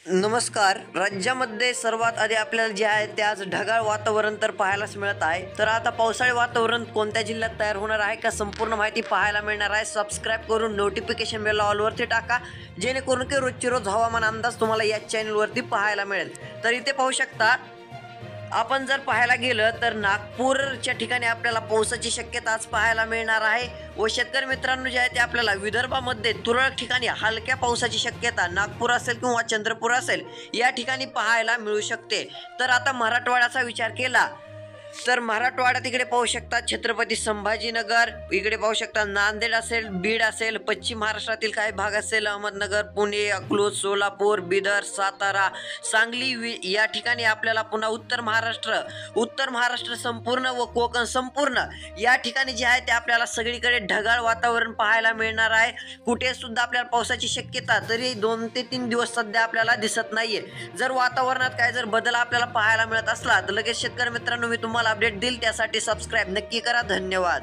नमस्कार. राज्यामध्ये सर्वात आधी आपल्याला जे आहे ते आज ढगाळ वातावरण तर पाहायलाच मिळत आहे. तर आता पावसाळी वातावरण कोणत्या जिल्ह्यात तयार होणार आहे का संपूर्ण माहिती पाहायला मिळणार आहे. सबस्क्राईब करून नोटिफिकेशन बेल ऑलवरती टाका, जेणेकरून की रोजची रोज हवामान अंदाज तुम्हाला या चॅनलवरती पाहायला मिळेल. तर इथे पाहू शकता, आपण जर पाहायला गेलं तर नागपूरच्या ठिकाणी आपल्याला पावसाची शक्यता आज पाहायला मिळणार आहे. व शेतकरी मित्रांनो जे आहे ते आपल्याला विदर्भामध्ये तुरळक ठिकाणी हलक्या पावसाची शक्यता नागपूर असेल किंवा चंद्रपूर असेल या ठिकाणी पाहायला मिळू शकते. तर आता मराठवाड्याचा विचार केला तर मराठवाड्यात इकडे पाहू शकता छत्रपती संभाजीनगर, इकडे पाहू शकता नांदेड असेल, बीड असेल, पश्चिम महाराष्ट्रातील काही भाग असेल, अहमदनगर, पुणे, अकलूज, सोलापूर, बिदर, सातारा, सांगली या ठिकाणी आपल्याला पुन्हा उत्तर महाराष्ट्र संपूर्ण व कोकण संपूर्ण या ठिकाणी जे आहे ते आपल्याला सगळीकडे ढगाळ वातावरण पाहायला मिळणार आहे. कुठे सुद्धा आपल्याला पावसाची शक्यता तरी 2 ते 3 दिवस सध्या आपल्याला दिसत नाहीये. जर वातावरणात काय जर बदल आपल्याला पाहायला मिळत असला तर लगेच शेतकरी मित्रांनो मी तुम्हाला अपडेट देईल. त्यासाठी सबस्क्राईब नक्की करा. धन्यवाद.